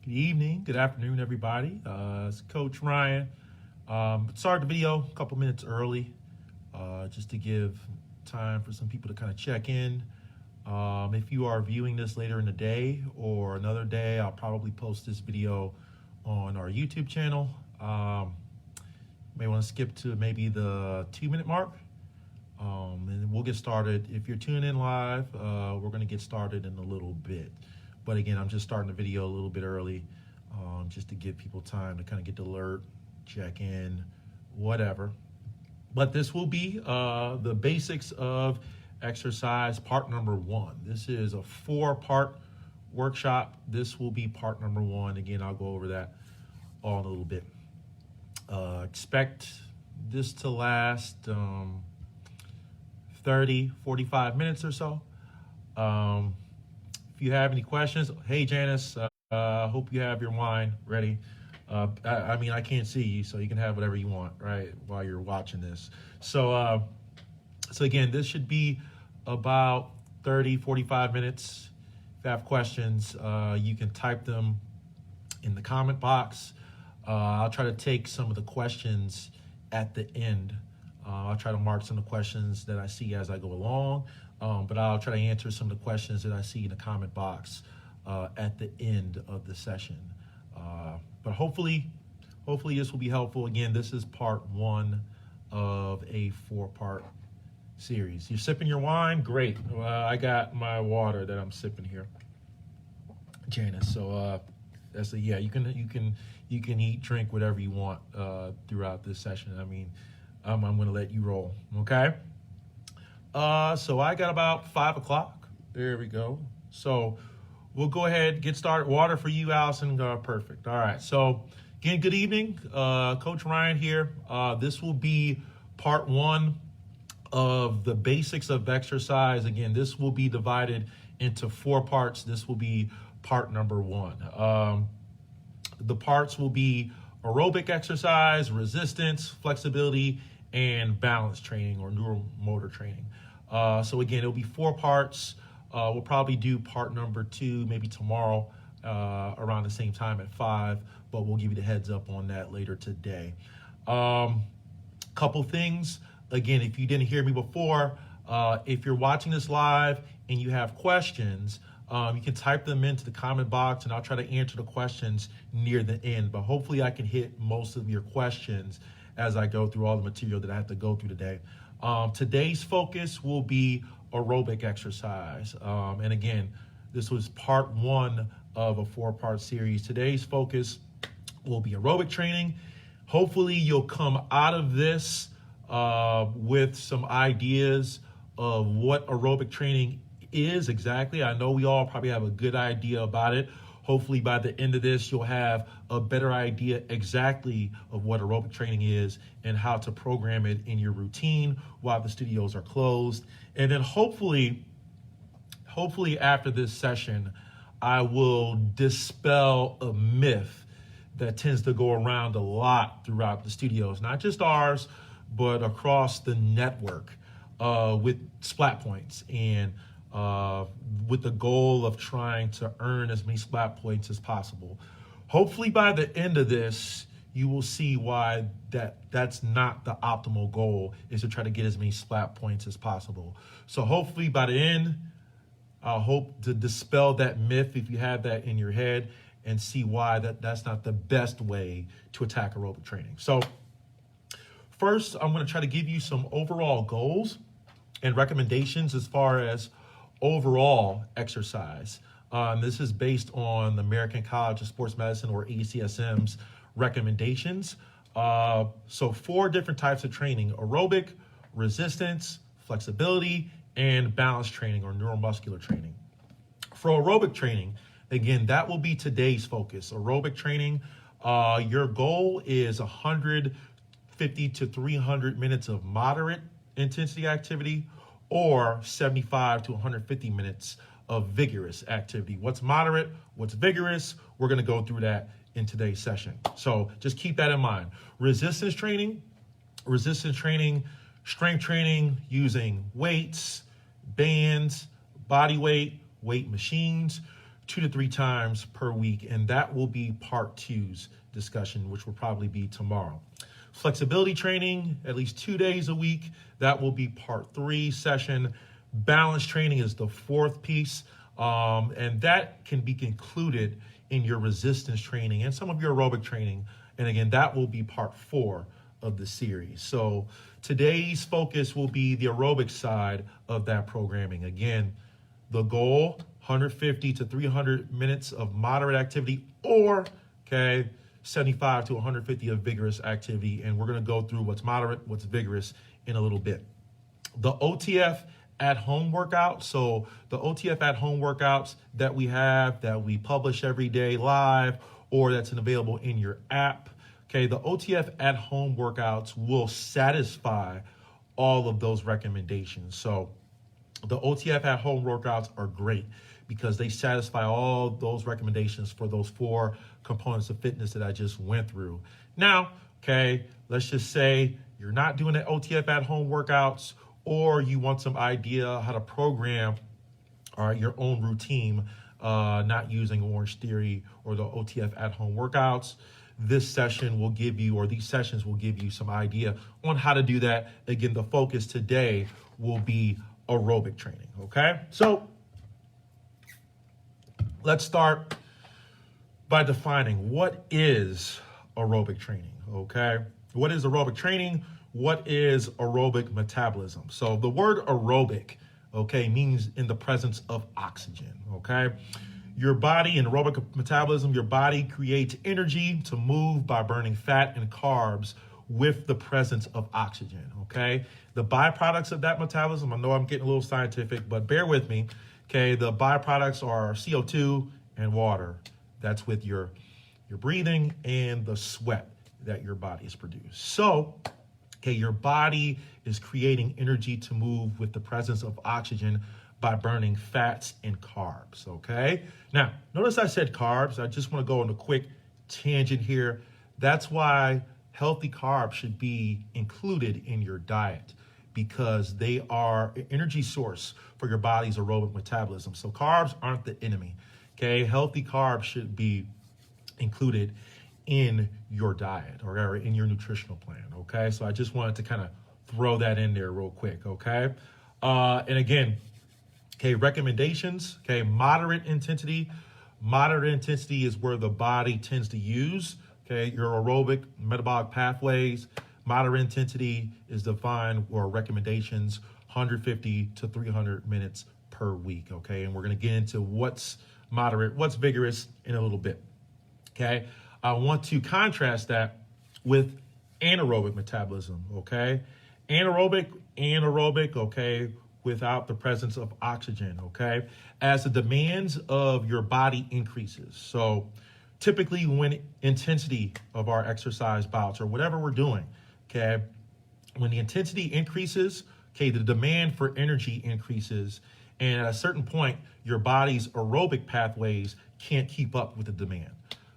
Good evening, good afternoon, everybody. It's Coach Ryan. Started the video a couple minutes early, just to give time for some people to kind of check in. If you are viewing this later in the day or another day, I'll probably post this video on our YouTube channel. You may want to skip to maybe the 2-minute mark, and we'll get started. If you're tuning in live, we're going to get started in a little bit. But again, I'm just starting the video a little bit early, just to give people time to kind of get the alert, check in, whatever. But this will be the basics of exercise part number 1. This is a 4-part workshop. This will be part number 1. Again, I'll go over that all in a little bit. Expect this to last 30, 45 minutes or so. If you have any questions, hey Janice, hope you have your wine ready. I mean, I can't see you, so you can have whatever you want, right, while you're watching this. So again, this should be about 30, 45 minutes. If you have questions, you can type them in the comment box. I'll try to take some of the questions at the end. I'll try to mark some of the questions that I see as I go along. But I'll try to answer some of the questions that I see in the comment box at the end of the session. But hopefully this will be helpful. Again, this is part 1 of a 4-part series. You're sipping your wine? Great. I got my water that I'm sipping here, Janice. So that's yeah. You can eat, drink, whatever you want throughout this session. I mean, I'm going to let you roll. Okay. So I got about 5 o'clock. There we go. So we'll go ahead and get started. Water for you, Allison. Perfect. All right. So again, good evening. Coach Ryan here. This will be part 1 of the basics of exercise. Again, this will be divided into 4 parts. This will be part number 1. The parts will be aerobic exercise, resistance, flexibility, and balance training or neuromotor training. So again, it'll be 4 parts. We'll probably do part number 2 maybe tomorrow around the same time at 5, but we'll give you the heads up on that later today. Couple things. Again, if you didn't hear me before, if you're watching this live and you have questions, you can type them into the comment box and I'll try to answer the questions near the end, but hopefully I can hit most of your questions as I go through all the material that I have to go through today. Today's focus will be aerobic exercise. And again, this was part 1 of a 4-part series. Today's focus will be aerobic training. Hopefully you'll come out of this with some ideas of what aerobic training is exactly. I know we all probably have a good idea about it. Hopefully by the end of this, you'll have a better idea exactly of what aerobic training is and how to program it in your routine while the studios are closed. And then hopefully after this session, I will dispel a myth that tends to go around a lot throughout the studios, not just ours, but across the network with splat points and with the goal of trying to earn as many splat points as possible. Hopefully by the end of this, you will see why that's not the optimal goal, is to try to get as many splat points as possible. So hopefully by the end, I hope to dispel that myth if you have that in your head and see why that's not the best way to attack aerobic training. So first, I'm going to try to give you some overall goals and recommendations as far as overall exercise. This is based on the American College of Sports Medicine, or ACSM's recommendations. So 4 different types of training: aerobic, resistance, flexibility, and balance training or neuromuscular training. For aerobic training, again, that will be today's focus. Aerobic training, your goal is 150 to 300 minutes of moderate intensity activity, or 75 to 150 minutes of vigorous activity. What's moderate, what's vigorous, we're going to go through that in today's session. So just keep that in mind. Resistance training, strength training using weights, bands, body weight, weight machines. 2 to 3 times per week, and that will be part two's discussion, which will probably be tomorrow. Flexibility training, at least 2 days a week, that will be part 3 session. Balance training is the fourth piece, and that can be concluded in your resistance training and some of your aerobic training. And again, that will be part 4 of the series. So today's focus will be the aerobic side of that programming. Again, the goal, 150 to 300 minutes of moderate activity, or 75 to 150 of vigorous activity. And we're going to go through what's moderate, what's vigorous in a little bit. The OTF at home workouts. So the OTF at home workouts that we have, that we publish every day live, or that's available in your app. The OTF at home workouts will satisfy all of those recommendations. So the OTF at home workouts are great because they satisfy all those recommendations for those 4 components of fitness that I just went through. Now, let's just say you're not doing the OTF at home workouts, or you want some idea how to program your own routine, not using Orange Theory or the OTF at home workouts. This session will give you, or these sessions will give you some idea on how to do that. Again, the focus today will be aerobic training, So let's start by defining what is aerobic training, What is aerobic training? What is aerobic metabolism? So the word aerobic, means in the presence of oxygen, Your body, in aerobic metabolism, your body creates energy to move by burning fat and carbs with the presence of oxygen, The byproducts of that metabolism, I know I'm getting a little scientific, but bear with me, The byproducts are CO2 and water. That's with your breathing and the sweat that your body has produced. So, your body is creating energy to move with the presence of oxygen by burning fats and carbs, Now, notice I said carbs. I just want to go on a quick tangent here. That's why healthy carbs should be included in your diet, because they are an energy source for your body's aerobic metabolism. So carbs aren't the enemy, Healthy carbs should be included in your diet or in your nutritional plan, So I just wanted to kind of throw that in there real quick, And again, recommendations, moderate intensity. Moderate intensity is where the body tends to use, your aerobic metabolic pathways. Moderate intensity is defined, or recommendations, 150 to 300 minutes per week, And we're going to get into what's moderate, what's vigorous in a little bit, I want to contrast that with anaerobic metabolism, Anaerobic, without the presence of oxygen, As the demands of your body increases. So typically when intensity of our exercise bouts or whatever we're doing, when the intensity increases, the demand for energy increases. And at a certain point, your body's aerobic pathways can't keep up with the demand.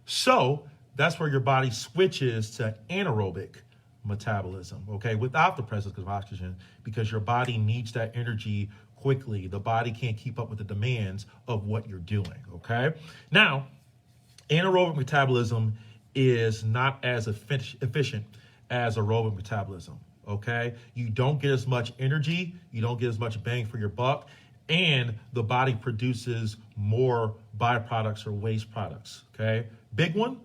So that's where your body switches to anaerobic metabolism, without the presence of oxygen, because your body needs that energy quickly. The body can't keep up with the demands of what you're doing, Now, anaerobic metabolism is not as efficient as aerobic metabolism, You don't get as much energy, you don't get as much bang for your buck, and the body produces more byproducts or waste products, Big one,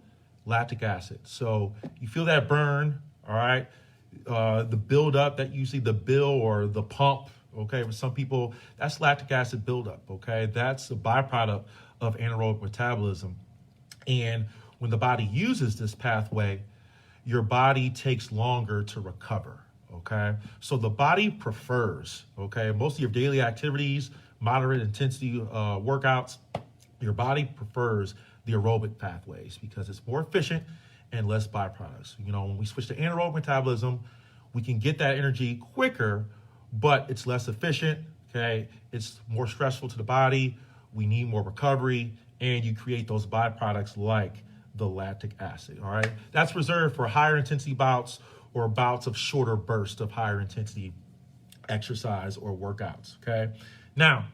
lactic acid. So you feel that burn, the buildup that you see, the bill or the pump, for some people, that's lactic acid buildup, That's a byproduct of anaerobic metabolism. And when the body uses this pathway, your body takes longer to recover, So the body prefers, most of your daily activities, moderate intensity workouts, your body prefers the aerobic pathways because it's more efficient and less byproducts. When we switch to anaerobic metabolism, we can get that energy quicker, but it's less efficient, It's more stressful to the body. We need more recovery, and you create those byproducts like the lactic acid, That's reserved for higher intensity bouts or bouts of shorter bursts of higher intensity exercise or workouts, Now,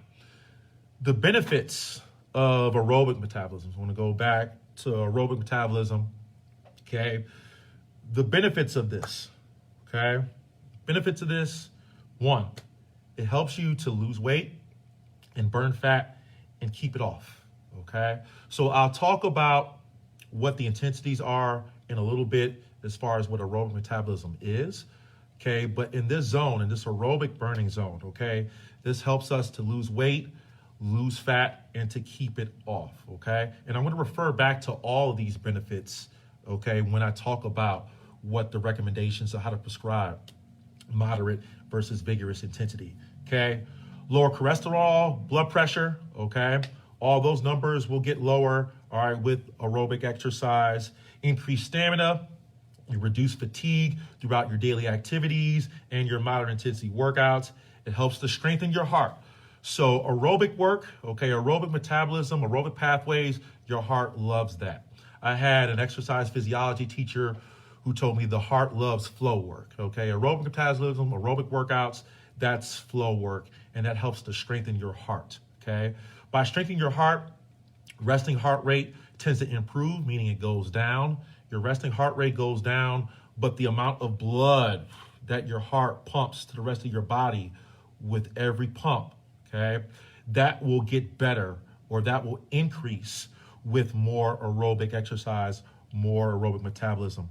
the benefits of aerobic metabolism. So I want to go back to aerobic metabolism. Okay. The benefits of this. Okay. Benefits of this: one, it helps you to lose weight and burn fat and keep it off. Okay. So I'll talk about what the intensities are in a little bit as far as what aerobic metabolism is. Okay. But in this zone, in this aerobic burning zone, okay, this helps us to lose weight, lose fat, and to keep it off. Okay. And I'm going to refer back to all of these benefits. Okay. When I talk about what the recommendations of how to prescribe moderate versus vigorous intensity. Okay. Lower cholesterol, blood pressure. Okay. All those numbers will get lower, all right, with aerobic exercise. Increased stamina, you reduce fatigue throughout your daily activities and your moderate intensity workouts. It helps to strengthen your heart. So aerobic work, okay, aerobic metabolism, aerobic pathways, your heart loves that. I had an exercise physiology teacher who told me the heart loves flow work, okay? Aerobic metabolism, aerobic workouts, that's flow work, and that helps to strengthen your heart, okay? By strengthening your heart, resting heart rate tends to improve, meaning it goes down. Your resting heart rate goes down, but the amount of blood that your heart pumps to the rest of your body with every pump, okay, that will get better, or that will increase with more aerobic exercise, more aerobic metabolism.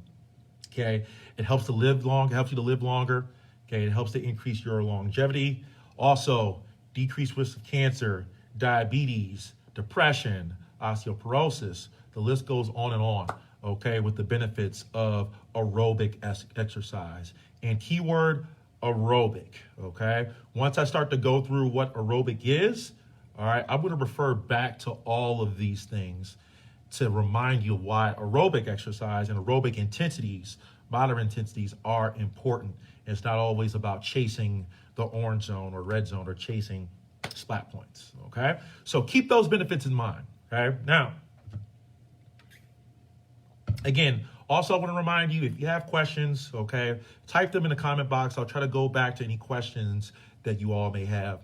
Okay, it helps to live long. It helps you to live longer. Okay, it helps to increase your longevity. Also, decreased risk of cancer, diabetes, depression, osteoporosis. The list goes on and on. Okay, with the benefits of aerobic exercise. And keyword, aerobic. Okay, once I start to go through what aerobic is, all right, I'm going to refer back to all of these things to remind you why aerobic exercise and aerobic intensities, moderate intensities, are important. It's not always about chasing the orange zone or red zone or chasing splat points, okay? So keep those benefits in mind, okay? Now, again, also I want to remind you, if you have questions, okay, type them in the comment box. I'll try to go back to any questions that you all may have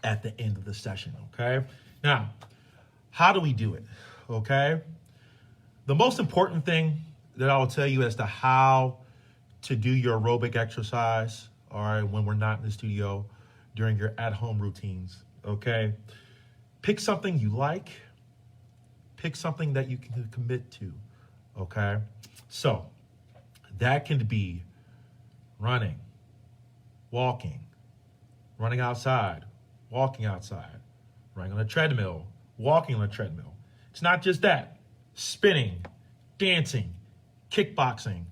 at the end of the session, okay? Now, how do we do it? Okay. The most important thing that I will tell you as to how to do your aerobic exercise, all right, when we're not in the studio, during your at-home routines, okay? Pick something you like. Pick something that you can commit to, okay? So that can be running, walking, running outside, walking outside, running on a treadmill, walking on a treadmill. It's not just that. Spinning, dancing, kickboxing,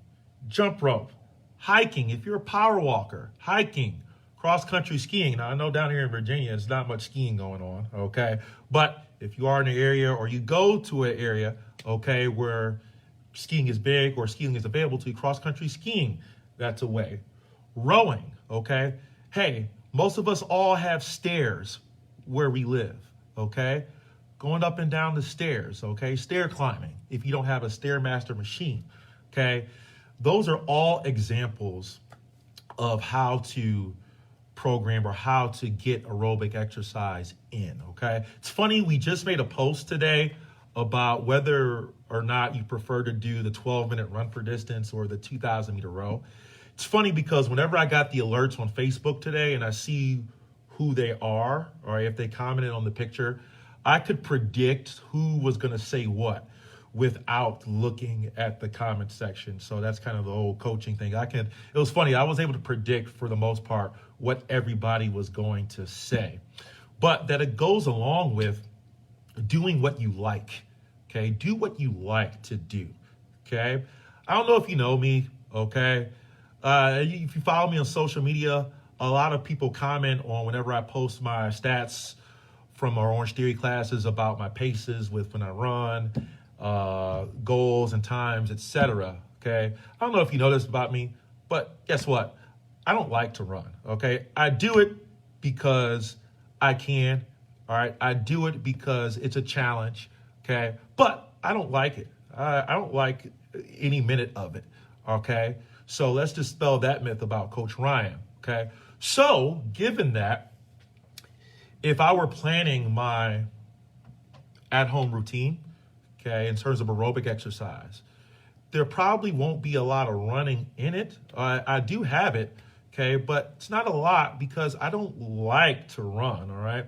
jump rope, hiking. If you're a power walker, hiking, cross-country skiing. Now, I know down here in Virginia, there's not much skiing going on, okay? But if you are in an area or you go to an area, okay, where skiing is big or skiing is available to you, cross-country skiing, that's a way. Rowing, okay? Hey, most of us all have stairs where we live, okay? Going up and down the stairs, okay? Stair climbing, if you don't have a Stairmaster machine, okay? Those are all examples of how to program or how to get aerobic exercise in, okay? It's funny, we just made a post today about whether or not you prefer to do the 12-minute run for distance or the 2,000-meter row. It's funny because whenever I got the alerts on Facebook today and I see who they are, or if they commented on the picture, I could predict who was going to say what without looking at the comment section. So that's kind of the whole coaching thing. It was funny. I was able to predict for the most part what everybody was going to say, but that it goes along with doing what you like. Okay. Do what you like to do. Okay. I don't know if you know me. Okay. If you follow me on social media, a lot of people comment on whenever I post my stats from our Orange Theory classes about my paces with when I run, goals and times, etc. Okay, I don't know if you know this about me, but guess what? I don't like to run. Okay, I do it because I can. All right, I do it because it's a challenge. Okay, but I don't like it. I don't like any minute of it. Okay, so let's dispel that myth about Coach Ryan. Okay, so given that, if I were planning my at-home routine, okay, in terms of aerobic exercise, there probably won't be a lot of running in it. I do have it, okay, but it's not a lot because I don't like to run, all right?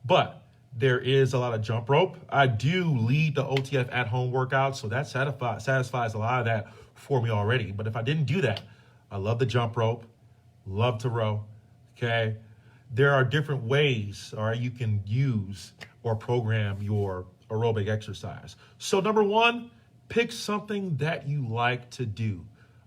But there is a lot of jump rope. I do lead the OTF at-home workout, so that satisfies a lot of that for me already. But if I didn't do that, I love the jump rope, love to row, okay? There are different ways, all right, you can use or program your aerobic exercise. So number one, pick something that you like to do,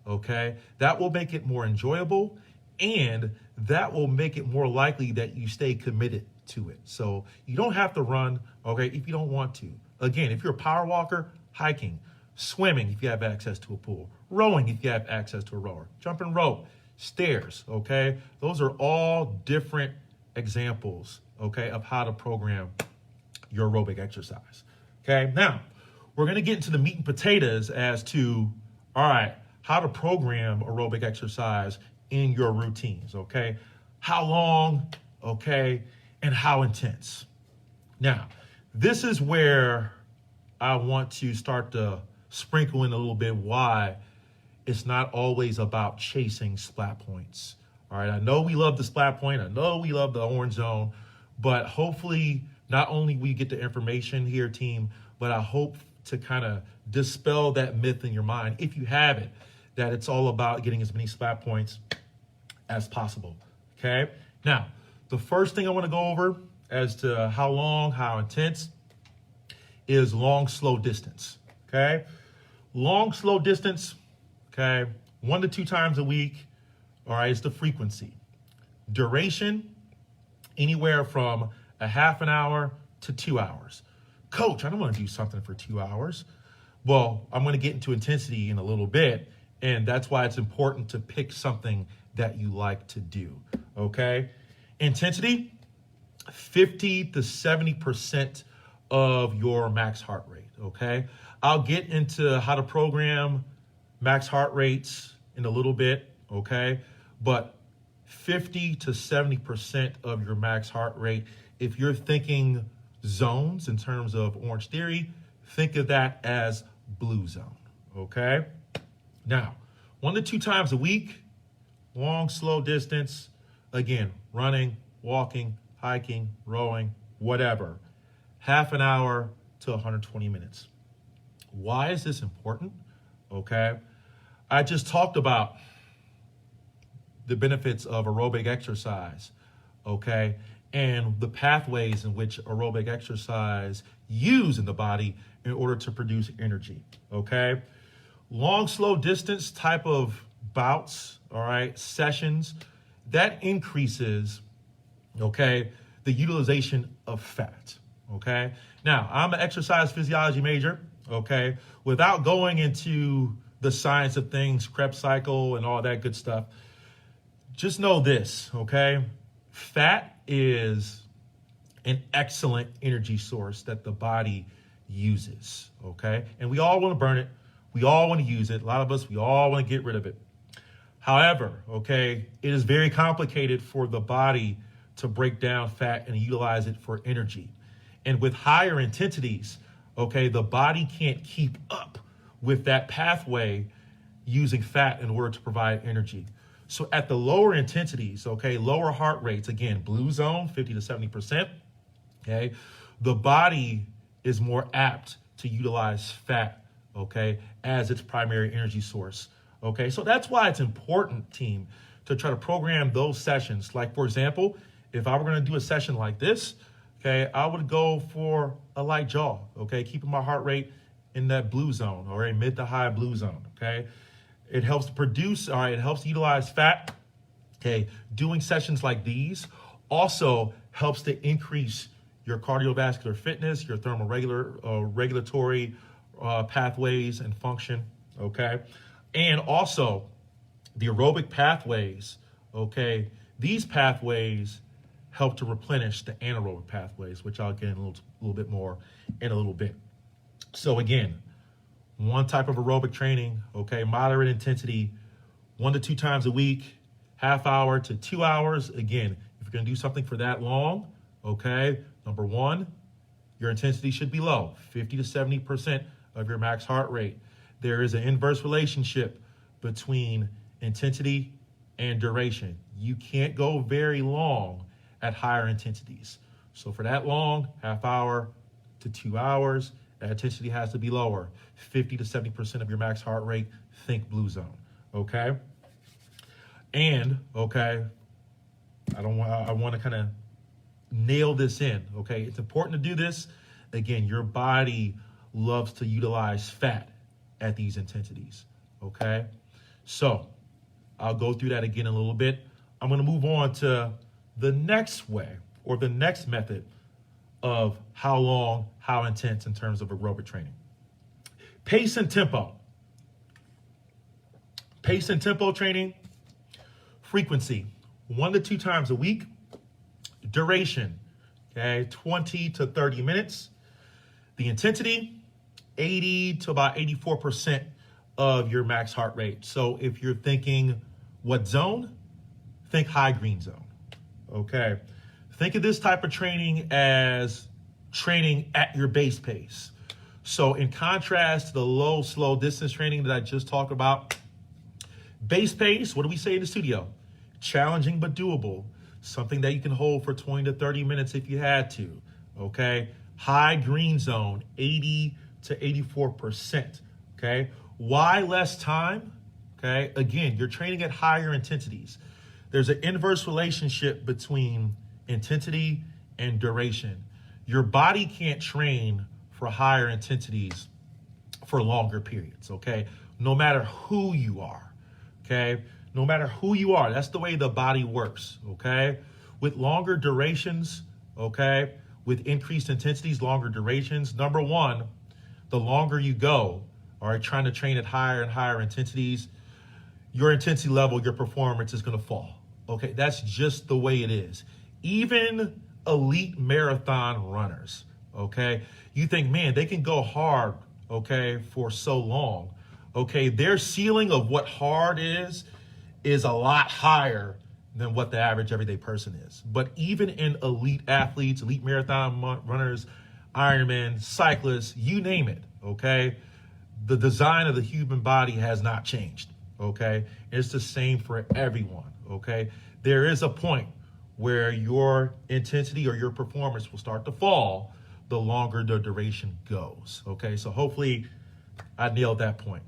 okay? That will make it more enjoyable, and that will make it more likely that you stay committed to it. So you don't have to run, okay, if you don't want to. Again, if you're a power walker, hiking, swimming if you have access to a pool, rowing if you have access to a rower, jumping rope, stairs, okay? Those are all different examples, okay, of how to program your aerobic exercise, okay? Now, we're gonna get into the meat and potatoes as to, all right, how to program aerobic exercise in your routines, okay? How long, okay, and how intense. Now, this is where I want to start to sprinkle in a little bit why it's not always about chasing splat points. All right, I know we love the splat point, I know we love the orange zone, but hopefully not only we get the information here, team, but I hope to kind of dispel that myth in your mind, if you have it, that it's all about getting as many splat points as possible, okay? Now, the first thing I want to go over as to how long, how intense, is long, slow distance, okay? Long, slow distance, okay, 1 to 2 times a week, all right, is the frequency. Duration, anywhere from a half an hour to 2 hours. Coach, I don't want to do something for 2 hours. Well, I'm going to get into intensity in a little bit, and that's why it's important to pick something that you like to do, okay? Intensity, 50 to 70% of your max heart rate, okay? I'll get into how to program max heart rates in a little bit, okay? But 50 to 70% of your max heart rate, if you're thinking zones in terms of Orange Theory, think of that as blue zone, okay? Now, 1 to 2 times a week, long, slow distance, again, running, walking, hiking, rowing, whatever, half an hour to 120 minutes. Why is this important? Okay, I just talked about the benefits of aerobic exercise, okay, and the pathways in which aerobic exercise use in the body in order to produce energy, okay? Long, slow distance type of bouts, all right, sessions, that increases, okay, the utilization of fat, okay? Now, I'm an exercise physiology major, okay? Without going into the science of things, Krebs cycle and all that good stuff, just know this, okay? Fat is an excellent energy source that the body uses, okay? And we all want to burn it. We all want to use it. A lot of us, we all want to get rid of it. However, okay, it is very complicated for the body to break down fat and utilize it for energy. And with higher intensities, okay, the body can't keep up with that pathway using fat in order to provide energy. So at the lower intensities, okay, lower heart rates, again, blue zone, 50 to 70%, okay, the body is more apt to utilize fat, okay, as its primary energy source, okay? So that's why it's important, team, to try to program those sessions. Like, for example, if I were gonna do a session like this, okay, I would go for a light jog, okay, keeping my heart rate in that blue zone, or a mid to high blue zone, okay? It helps produce, all right, it helps utilize fat, okay? Doing sessions like these also helps to increase your cardiovascular fitness, your regulatory pathways and function, okay? And also the aerobic pathways, okay? These pathways help to replenish the anaerobic pathways, which I'll get in a little bit more in a little bit. So again, one type of aerobic training, okay, moderate intensity, 1 to 2 times a week, half hour to 2 hours. Again, if you're gonna do something for that long, okay, number one, your intensity should be low, 50 to 70% of your max heart rate. There is an inverse relationship between intensity and duration. You can't go very long at higher intensities. So for that long, half hour to 2 hours, that intensity has to be lower, 50 to 70% of your max heart rate, think blue zone, okay? And, okay, I want to kind of nail this in, okay? It's important to do this. Again, your body loves to utilize fat at these intensities, okay? So I'll go through that again in a little bit. I'm going to move on to the next way or the next method of how long, how intense in terms of aerobic training. Pace and tempo. Pace and tempo training, frequency, 1 to 2 times a week. Duration, okay, 20 to 30 minutes. The intensity, 80 to about 84% of your max heart rate. So if you're thinking what zone, think high green zone, okay? Think of this type of training as training at your base pace. So in contrast to the low, slow distance training that I just talked about, base pace, what do we say in the studio? Challenging but doable. Something that you can hold for 20 to 30 minutes if you had to, okay? High green zone, 80 to 84%, okay? Why less time? Okay, again, you're training at higher intensities. There's an inverse relationship between intensity and duration. Your body can't train for higher intensities for longer periods, okay? No matter who you are, okay? No matter who you are, that's the way the body works, okay? With longer durations, okay? With increased intensities, longer durations, number one, the longer you go, all right, trying to train at higher and higher intensities, your intensity level, your performance is going to fall. Okay, that's just the way it is. Even elite marathon runners, okay, you think, man, they can go hard, okay, for so long. Okay, their ceiling of what hard is a lot higher than what the average everyday person is. But even in elite athletes, elite marathon runners, Ironman, cyclists, you name it, okay, the design of the human body has not changed. Okay, it's the same for everyone. Okay, there is a point where your intensity or your performance will start to fall the longer the duration goes. Okay, so hopefully I nailed that point.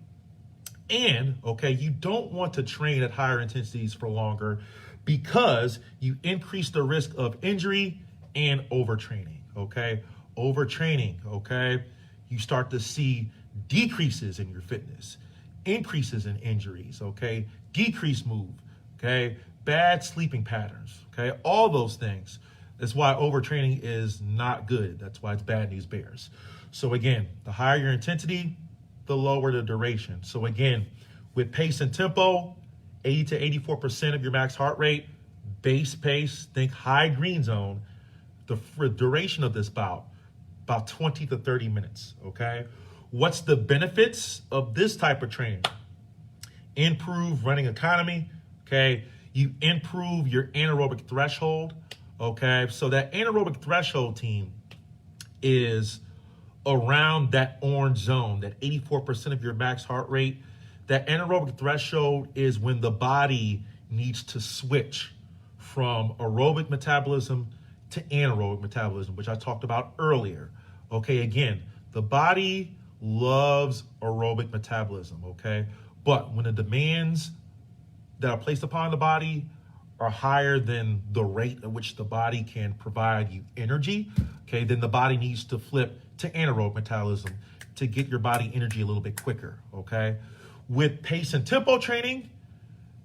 And okay, you don't want to train at higher intensities for longer because you increase the risk of injury and overtraining. Okay, overtraining. Okay, you start to see decreases in your fitness, increases in injuries, okay, decreased move, okay, bad sleeping patterns, okay, all those things. That's why overtraining is not good. That's why it's bad news bears. So again, the higher your intensity, the lower the duration. So again, with pace and tempo, 80 to 84% of your max heart rate, base pace, think high green zone, the duration of this bout, about 20 to 30 minutes, okay? What's the benefits of this type of training? Improve running economy, okay? You improve your anaerobic threshold, okay? So that anaerobic threshold, team, is around that orange zone, that 84% of your max heart rate. That anaerobic threshold is when the body needs to switch from aerobic metabolism to anaerobic metabolism, which I talked about earlier. Okay, again, the body loves aerobic metabolism, okay? But when the demands that are placed upon the body are higher than the rate at which the body can provide you energy, okay, then the body needs to flip to anaerobic metabolism to get your body energy a little bit quicker, okay? With pace and tempo training,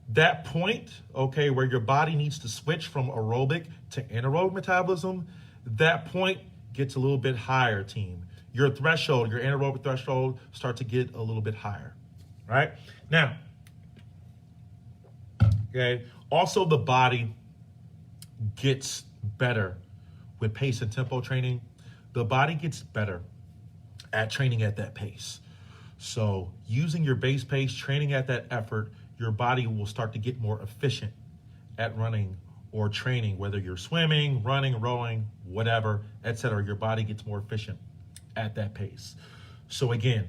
that point, okay, where your body needs to switch from aerobic to anaerobic metabolism, that point gets a little bit higher, team. Your threshold, your anaerobic threshold start to get a little bit higher, right? Now, okay, also the body gets better with pace and tempo training. The body gets better at training at that pace. So using your base pace, training at that effort, your body will start to get more efficient at running or training, whether you're swimming, running, rowing, whatever, etc. Your body gets more efficient at that pace. So again,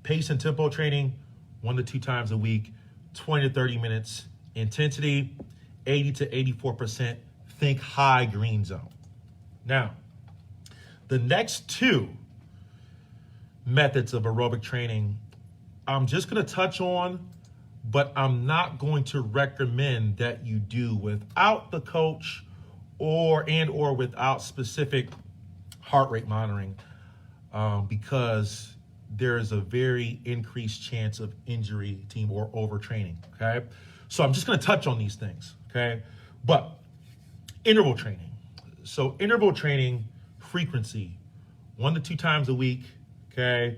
pace and tempo training, 1 to 2 times a week, 20 to 30 minutes. Intensity, 80 to 84%. Think high green zone. Now, the next 2 methods of aerobic training, I'm just going to touch on, but I'm not going to recommend that you do without the coach or without specific heart rate monitoring, because there is a very increased chance of injury, team, or overtraining. Okay, so I'm just going to touch on these things. Okay, but interval training. So interval training frequency, 1 to 2 times a week. Okay.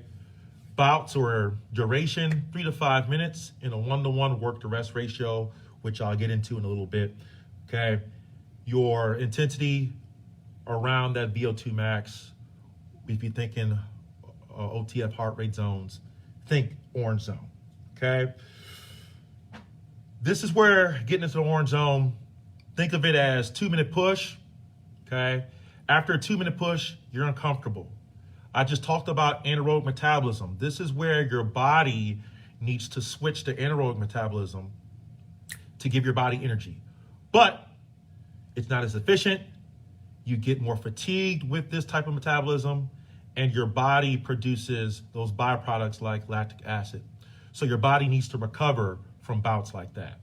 Bouts or duration, 3 to 5 minutes in a 1-to-1 work to rest ratio, which I'll get into in a little bit. Okay. Your intensity around that VO2 max. If you're thinking OTF heart rate zones, think orange zone. Okay. This is where getting into the orange zone, think of it as 2-minute push. Okay. After a 2-minute push, you're uncomfortable. I just talked about anaerobic metabolism. This is where your body needs to switch to anaerobic metabolism to give your body energy. But it's not as efficient. You get more fatigued with this type of metabolism, and your body produces those byproducts like lactic acid. So your body needs to recover from bouts like that.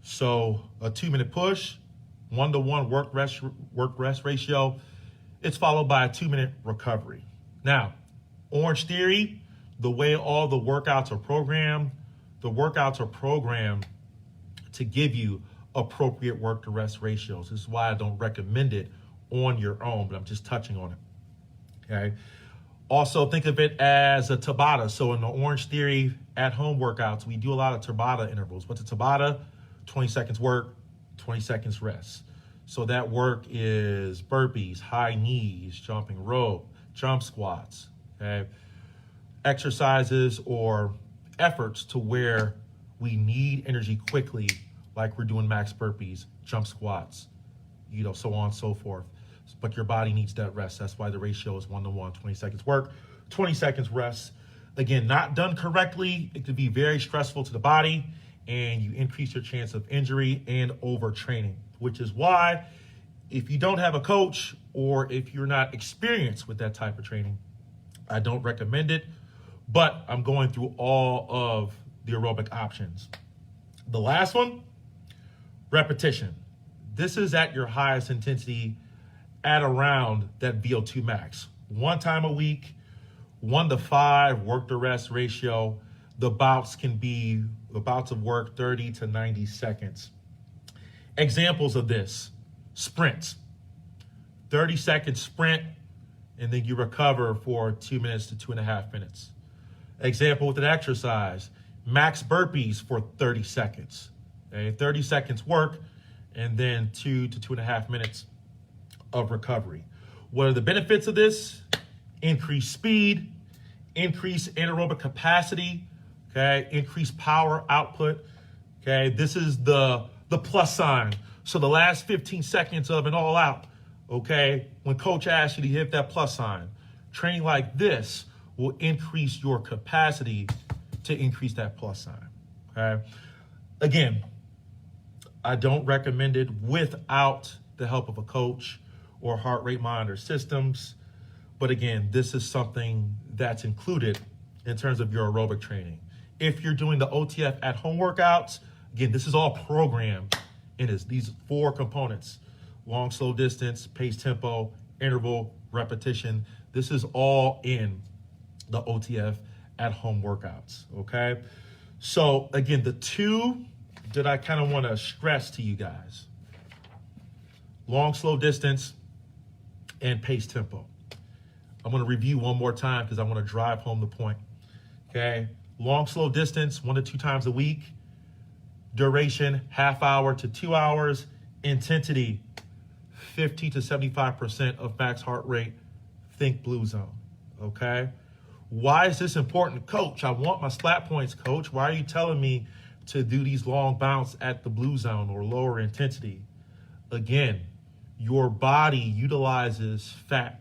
So a 2-minute push, 1-to-1 work rest ratio, it's followed by a 2-minute recovery. Now, Orange Theory, the way all the workouts are programmed, to give you appropriate work to rest ratios. This is why I don't recommend it on your own, but I'm just touching on it. Okay. Also, think of it as a Tabata. So in the Orange Theory at home workouts, we do a lot of Tabata intervals. What's a Tabata? 20 seconds work, 20 seconds rest. So that work is burpees, high knees, jumping rope, jump squats, okay? Exercises or efforts to where we need energy quickly, like we're doing max burpees, jump squats, so on and so forth. But your body needs that rest. That's why the ratio is 1-to-1, 20 seconds work, 20 seconds rest. Again, not done correctly, it could be very stressful to the body, and you increase your chance of injury and overtraining, which is why if you don't have a coach or if you're not experienced with that type of training, I don't recommend it, but I'm going through all of the aerobic options. The last one, repetition. This is at your highest intensity at around that VO2 max. 1 time a week, 1 to 5 work to rest ratio. The bouts of work 30 to 90 seconds. Examples of this, sprints. 30-second sprint, and then you recover for 2 minutes to 2.5 minutes. Example with an exercise, max burpees for 30 seconds. Okay, 30 seconds work, and then 2 to 2.5 minutes of recovery. What are the benefits of this? Increased speed, increased anaerobic capacity, okay, increased power output. Okay, this is the plus sign. So the last 15 seconds of an all out, okay, when coach asks you to hit that plus sign, training like this will increase your capacity to increase that plus sign, okay? Again, I don't recommend it without the help of a coach or heart rate monitor systems. But again, this is something that's included in terms of your aerobic training. If you're doing the OTF at home workouts, again, this is all programmed in these 4 components: long, slow distance, pace, tempo, interval, repetition. This is all in the OTF at home workouts, okay? So again, the 2 that I kind of want to stress to you guys, long, slow distance and pace tempo. I'm going to review one more time because I want to drive home the point, okay? Long, slow distance, 1 to 2 times a week. Duration, half hour to 2 hours. Intensity, 50 to 75% of max heart rate. Think blue zone, okay? Why is this important? Coach, I want my splat points, coach. Why are you telling me to do these long bounce at the blue zone or lower intensity? Again, your body utilizes fat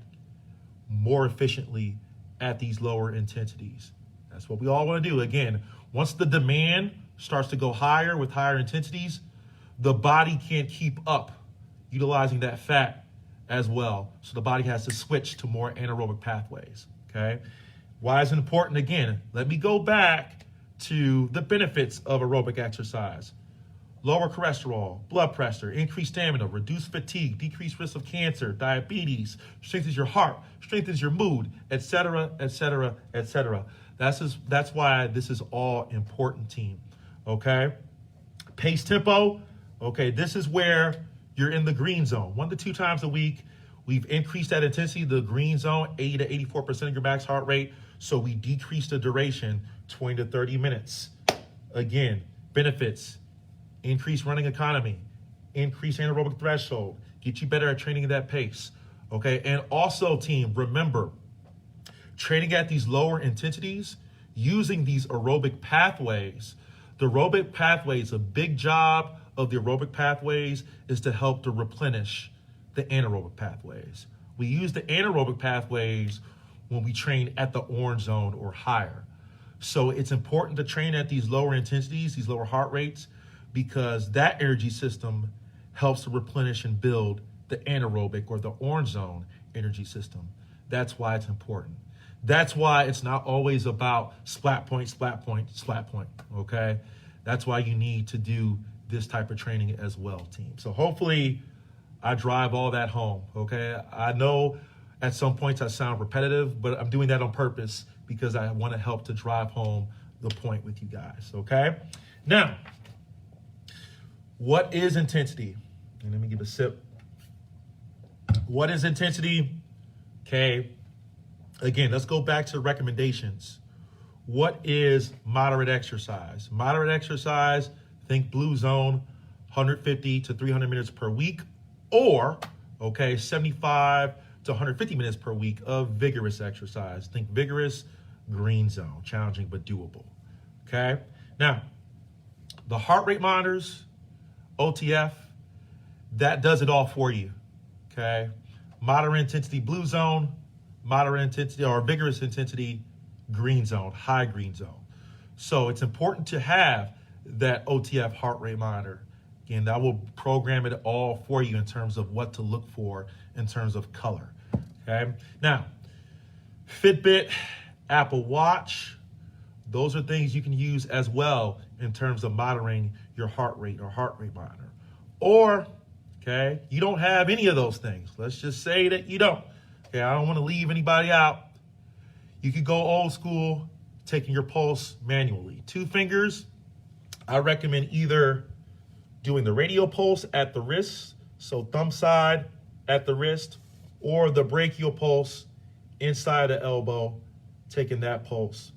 more efficiently at these lower intensities. That's what we all want to do. Again, once the demand starts to go higher with higher intensities, the body can't keep up utilizing that fat as well. So the body has to switch to more anaerobic pathways, okay? Why is it important? Again, let me go back to the benefits of aerobic exercise. Lower cholesterol, blood pressure, increased stamina, reduced fatigue, decreased risk of cancer, diabetes, strengthens your heart, strengthens your mood, etc., etc., etc. That's why this is all important, team. Okay? Pace tempo, okay, this is where you're in the green zone. 1 to 2 times a week, we've increased that intensity, the green zone, 80 to 84% of your max heart rate, so we decrease the duration, 20 to 30 minutes. Again, benefits, increase running economy, increase anaerobic threshold, get you better at training at that pace, okay? And also, team, remember, training at these lower intensities, using these aerobic pathways. The aerobic pathways, a big job of the aerobic pathways is to help to replenish the anaerobic pathways. We use the anaerobic pathways when we train at the orange zone or higher. So it's important to train at these lower intensities, these lower heart rates, because that energy system helps to replenish and build the anaerobic or the orange zone energy system. That's why it's important. That's why it's not always about splat point, splat point, splat point, okay? That's why you need to do this type of training as well, team. So hopefully I drive all that home, okay? I know at some points I sound repetitive, but I'm doing that on purpose because I want to help to drive home the point with you guys, okay? Now, what is intensity? And let me give a sip. What is intensity? Okay. Again, let's go back to the recommendations. What is moderate exercise? Moderate exercise, think blue zone, 150 to 300 minutes per week, or, okay, 75 to 150 minutes per week of vigorous exercise. Think vigorous, green zone, challenging but doable, okay? Now, the heart rate monitors, OTF, that does it all for you, okay? Moderate intensity blue zone, moderate intensity or vigorous intensity green zone, high green zone. So it's important to have that OTF heart rate monitor. Again, that will program it all for you in terms of what to look for in terms of color, okay? Now, Fitbit, Apple Watch, those are things you can use as well in terms of monitoring your heart rate or heart rate monitor. Or, okay, you don't have any of those things. Let's just say that you don't. Okay, I don't want to leave anybody out. You could go old school, taking your pulse manually. 2 fingers, I recommend either doing the radial pulse at the wrist, so thumb side at the wrist, or the brachial pulse inside the elbow, taking that pulse.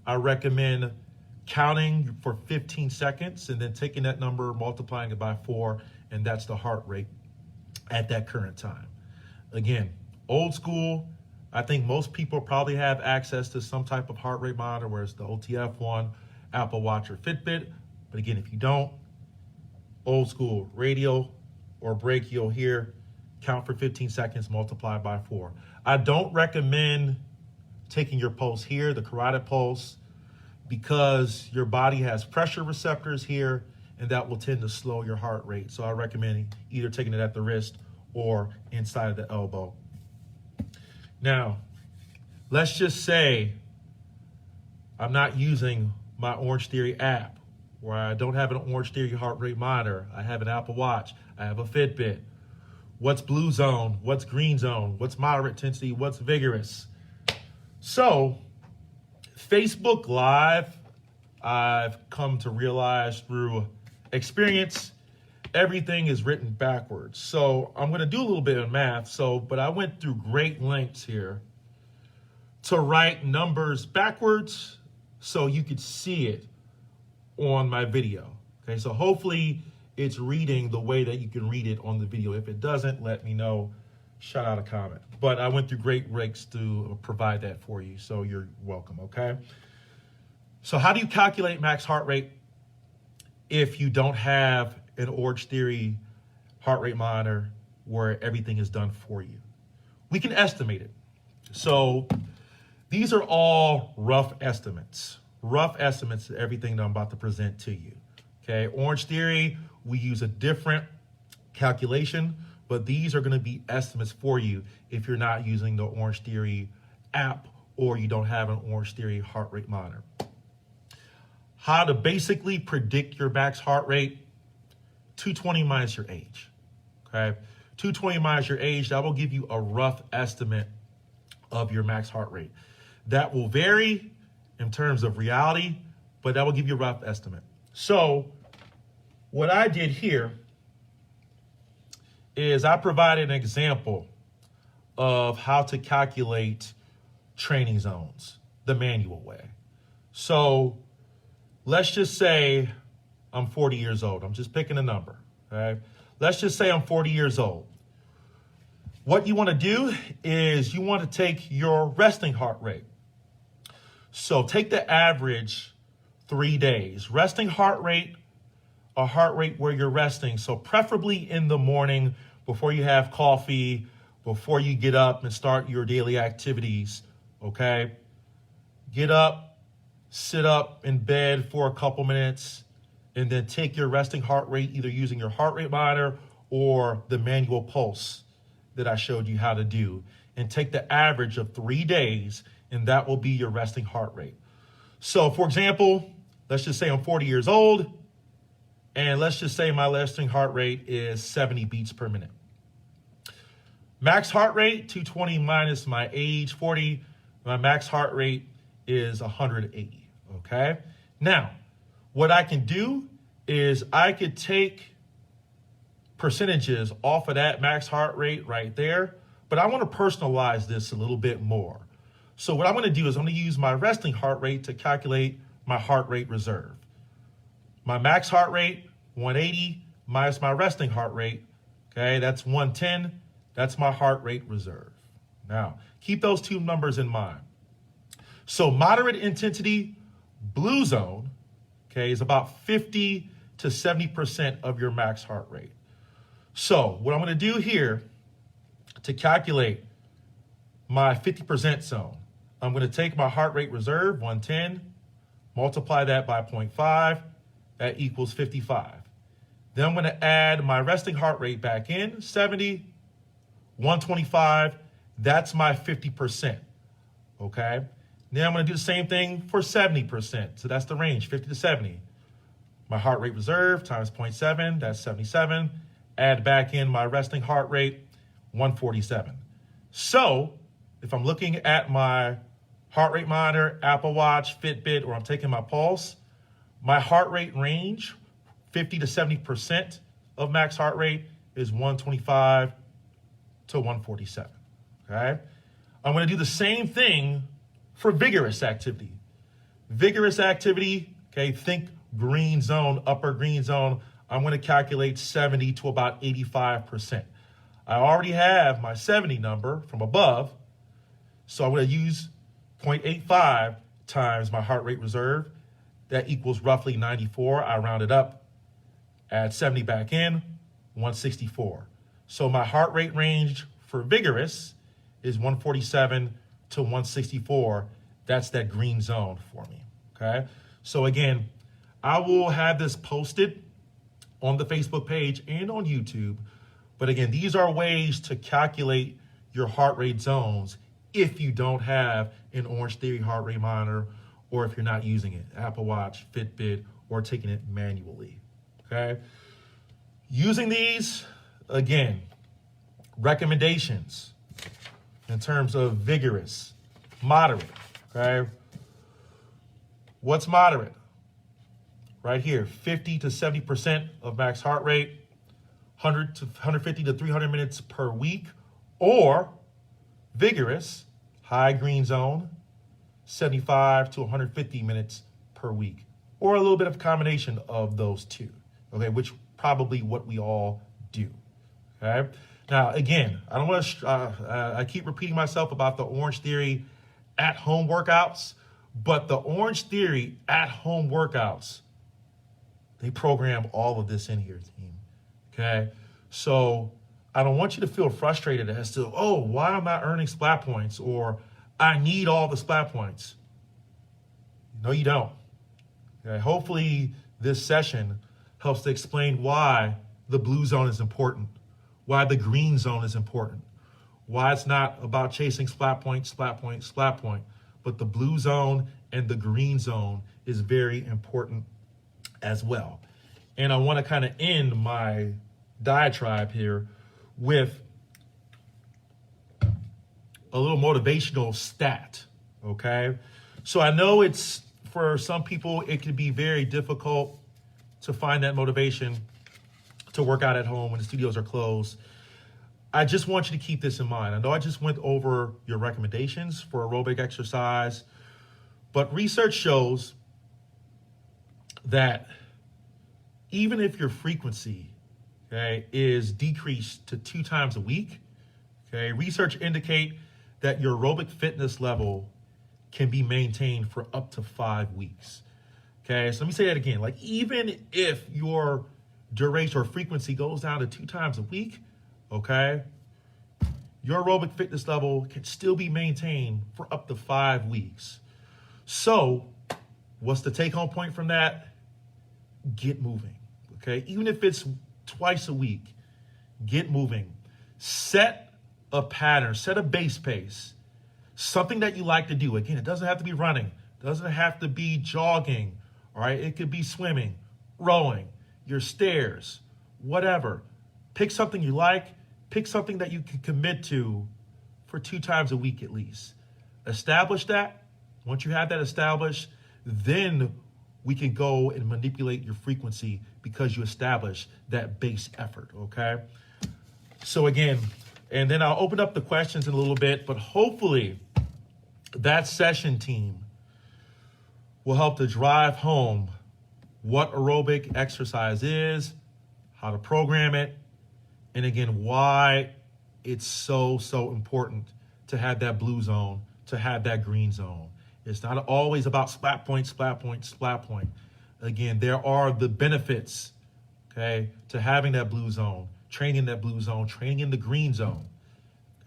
I recommend counting for 15 seconds and then taking that number, multiplying it by 4, and that's the heart rate at that current time. Again, old school, I think most people probably have access to some type of heart rate monitor, whether it's the OTF one, Apple Watch, or Fitbit. But again, if you don't, old school, radial or brachial here, count for 15 seconds, multiply by 4. I don't recommend taking your pulse here, the carotid pulse, because your body has pressure receptors here, and that will tend to slow your heart rate. So I recommend either taking it at the wrist or inside of the elbow. Now, let's just say I'm not using my Orange Theory app, where I don't have an Orange Theory heart rate monitor. I have an Apple Watch. I have a Fitbit. What's blue zone? What's green zone? What's moderate intensity? What's vigorous? So, Facebook Live, I've come to realize through experience, everything is written backwards. So I'm going to do a little bit of math. But I went through great lengths here to write numbers backwards so you could see it on my video. Okay, so hopefully it's reading the way that you can read it on the video. If it doesn't, let me know. Shout out a comment. But I went through great lengths to provide that for you, so you're welcome, okay? So how do you calculate max heart rate if you don't have an Orange Theory heart rate monitor where everything is done for you. We can estimate it. So these are all rough estimates of everything that I'm about to present to you. Okay, Orange Theory, we use a different calculation, but these are going to be estimates for you if you're not using the Orange Theory app or you don't have an Orange Theory heart rate monitor. How to basically predict your max heart rate: 220 minus your age. Okay, 220 minus your age, that will give you a rough estimate of your max heart rate. That will vary in terms of reality, but that will give you a rough estimate. So what I did here is I provided an example of how to calculate training zones the manual way. So let's just say I'm 40 years old. I'm just picking a number, okay? Let's just say I'm 40 years old. What you want to do is you want to take your resting heart rate. So take the average 3 days. Resting heart rate, a heart rate where you're resting. So preferably in the morning before you have coffee, before you get up and start your daily activities, okay? Get up, sit up in bed for a couple minutes, and then take your resting heart rate, either using your heart rate monitor or the manual pulse that I showed you how to do, and take the average of 3 days, and that will be your resting heart rate. So for example, let's just say I'm 40 years old, and let's just say my resting heart rate is 70 beats per minute. Max heart rate, 220 minus my age, 40. My max heart rate is 180, okay? Now, what I can do is I could take percentages off of that max heart rate right there, but I want to personalize this a little bit more. So what I'm going to do is I'm going to use my resting heart rate to calculate my heart rate reserve. My max heart rate, 180, minus my resting heart rate, okay, that's 110. That's my heart rate reserve. Now, keep those two numbers in mind. So moderate intensity, blue zone, okay, is about 50 to 70% of your max heart rate. So what I'm going to do here to calculate my 50% zone, I'm going to take my heart rate reserve, 110, multiply that by 0.5, that equals 55. Then I'm going to add my resting heart rate back in, 70, 125, that's my 50%, okay? Then I'm going to do the same thing for 70%, so that's the range, 50 to 70. My heart rate reserve times 0.7, that's 77. Add back in my resting heart rate, 147. So if I'm looking at my heart rate monitor, Apple Watch, Fitbit, or I'm taking my pulse, my heart rate range, 50 to 70% of max heart rate, is 125 to 147, okay? I'm going to do the same thing for vigorous activity. Vigorous activity, okay, think green zone, upper green zone. I'm going to calculate 70 to about 85%. I already have my 70 number from above, so I'm going to use 0.85 times my heart rate reserve. That equals roughly 94. I round it up, add 70 back in, 164. So my heart rate range for vigorous is 147 to 164. That's that green zone for me, okay? So again, I will have this posted on the Facebook page and on YouTube. But again, these are ways to calculate your heart rate zones if you don't have an Orange Theory heart rate monitor, or if you're not using it, Apple Watch, Fitbit, or taking it manually, okay? Using these, again, recommendations in terms of vigorous, moderate, okay? What's moderate? Right here, 50 to 70% of max heart rate, 100 to 150 to 300 minutes per week, or vigorous, high green zone, 75 to 150 minutes per week, or a little bit of a combination of those two, okay, which probably what we all do, okay? Now, again, I don't want to, I keep repeating myself about the Orange Theory at-home workouts, but the Orange Theory at-home workouts, they program all of this in here, team, okay? So I don't want you to feel frustrated as to, oh, why am I earning splat points? Or I need all the splat points. No, you don't. Okay? Hopefully this session helps to explain why the blue zone is important, why the green zone is important, why it's not about chasing splat point, splat point, splat point, but the blue zone and the green zone is very important as well. And I want to kind of end my diatribe here with a little motivational stat, okay? So I know it's, for some people, it can be very difficult to find that motivation to work out at home when the studios are closed. I just want you to keep this in mind. I know I just went over your recommendations for aerobic exercise, but research shows that even if your frequency, okay, is decreased to 2 times a week, okay, research indicate that your aerobic fitness level can be maintained for up to 5 weeks. Okay, so let me say that again. Like, even if your duration or frequency goes down to 2 times a week, okay, your aerobic fitness level can still be maintained for up to 5 weeks. So what's the take home point from that? Get moving, okay? Even if it's twice a week, get moving. Set a pattern, set a base pace, something that you like to do. Again, it doesn't have to be running, it doesn't have to be jogging, all right? It could be swimming, rowing, your stairs, whatever. Pick something you like, pick something that you can commit to for 2 times a week at least. Establish that. Once you have that established, then we can go and manipulate your frequency because you establish that base effort, okay? So again, and then I'll open up the questions in a little bit, but hopefully that session team will help to drive home what aerobic exercise is, how to program it, and again, why it's so important to have that blue zone, to have that green zone. It's not always about splat point, splat point, splat point. Again, there are the benefits, okay, to having that blue zone, training in that blue zone, training in the green zone.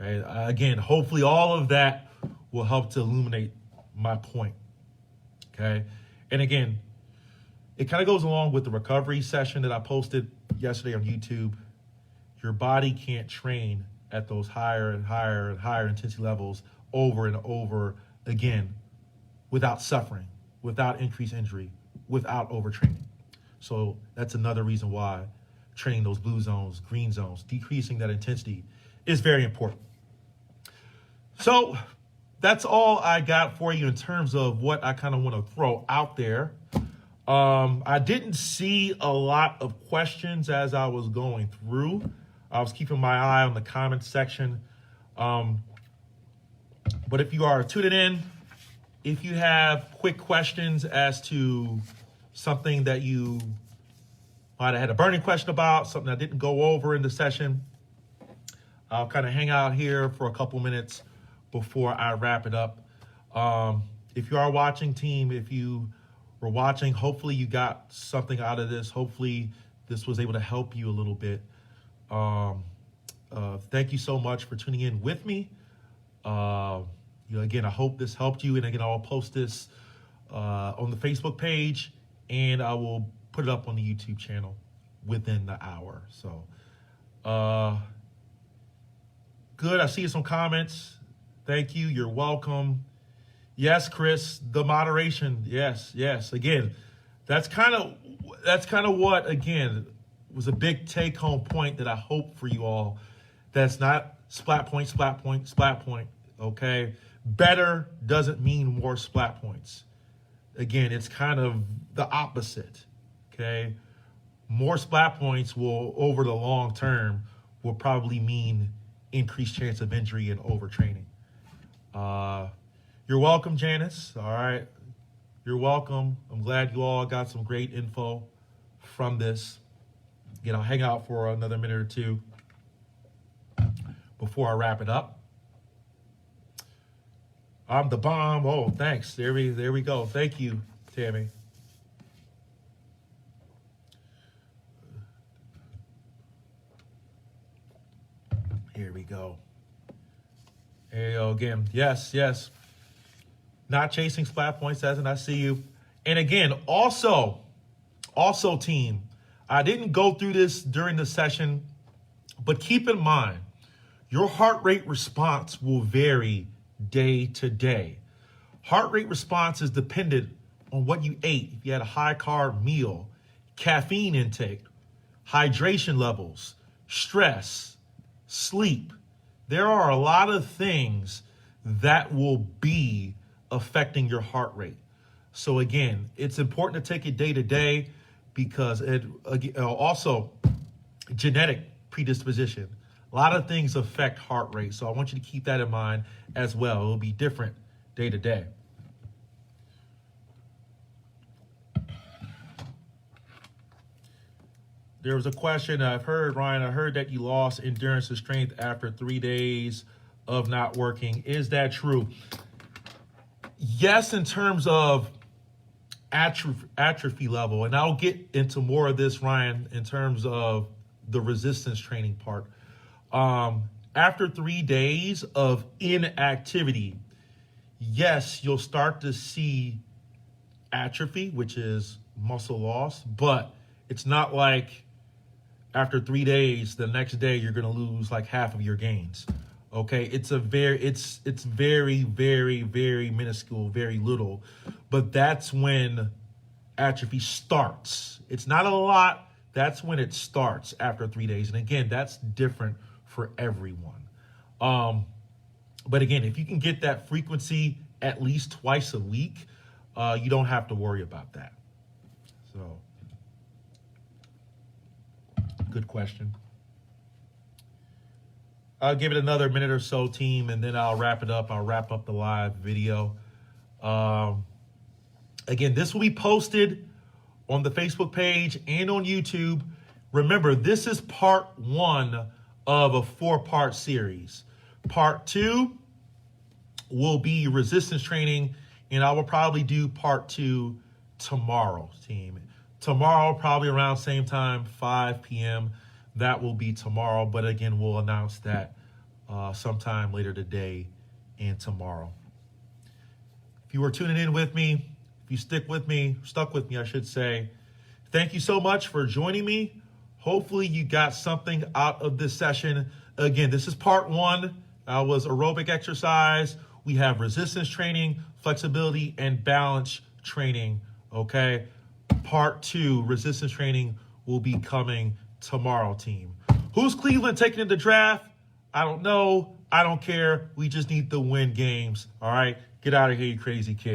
Okay, again, hopefully all of that will help to illuminate my point. Okay, and again, it kind of goes along with the recovery session that I posted yesterday on YouTube. Your body can't train at those higher and higher and higher intensity levels over and over again without suffering, without increased injury, without overtraining. So that's another reason why training those blue zones, green zones, decreasing that intensity is very important. So that's all I got for you in terms of what I kind of want to throw out there. I didn't see a lot of questions as I was going through. I was keeping my eye on the comment section. But if you are tuning in, if you have quick questions as to something that you might have had a burning question about, something I didn't go over in the session, I'll kind of hang out here for a couple minutes before I wrap it up. If you are watching, team, if you were watching, hopefully you got something out of this. Hopefully this was able to help you a little bit. Thank you so much for tuning in with me. Again, I hope this helped you. And again, I'll post this on the Facebook page, and I will put it up on the YouTube channel within the hour. So, good. I see some comments. Thank you. You're welcome. Yes, Chris, the moderation. Yes. Again, that's kind of what, again, was a big take home point that I hope for you all. That's not splat point, splat point, splat point. Okay. Better doesn't mean more splat points. Again, it's kind of the opposite. Okay. More splat points will, over the long term, will probably mean increased chance of injury and overtraining. You're welcome, Janice. All right. You're welcome. I'm glad you all got some great info from this. Again, I'll hang out for another minute or two before I wrap it up. I'm the bomb. Oh, thanks. There we go. Thank you, Tammy. Here we go. There you go again. Yes, yes. Not chasing splat points, as in I see you. And again, also team, I didn't go through this during the session, but keep in mind, your heart rate response will vary day to day. Heart rate response is dependent on what you ate. If you had a high carb meal, caffeine intake, hydration levels, stress, sleep. There are a lot of things that will be affecting your heart rate. So again, it's important to take it day to day because it also genetic predisposition. A lot of things affect heart rate. So I want you to keep that in mind as well. It will be different day to day. There was a question I've heard, Ryan, I heard that you lost endurance and strength after 3 days of not working. Is that true? Yes, in terms of atrophy level, and I'll get into more of this, Ryan, in terms of the resistance training part. After 3 days of inactivity, yes, you'll start to see atrophy, which is muscle loss, but it's not like after 3 days, the next day you're going to lose like half of your gains. Okay, it's very, very, very minuscule, very little, but that's when atrophy starts. It's not a lot. That's when it starts after 3 days. And again, that's different for everyone. But again, if you can get that frequency at least twice a week, you don't have to worry about that. So, good question. I'll give it another minute or so, team, and then I'll wrap it up. I'll wrap up the live video. Again, this will be posted on the Facebook page and on YouTube. Remember, this is part 1 of a 4-part series. Part 2 will be resistance training, and I will probably do part 2 tomorrow, team. Tomorrow, probably around same time, 5 p.m. That will be tomorrow, but again, we'll announce that sometime later today and tomorrow. If you were tuning in with me, if you stuck with me, I should say, thank you so much for joining me. Hopefully you got something out of this session. Again, this is part 1. Was aerobic exercise. We have resistance training, flexibility, and balance training, okay? Part 2, resistance training, will be coming tomorrow, team. Who's Cleveland taking in the draft? I don't know. I don't care. We just need to win games, all right? Get out of here, you crazy kid.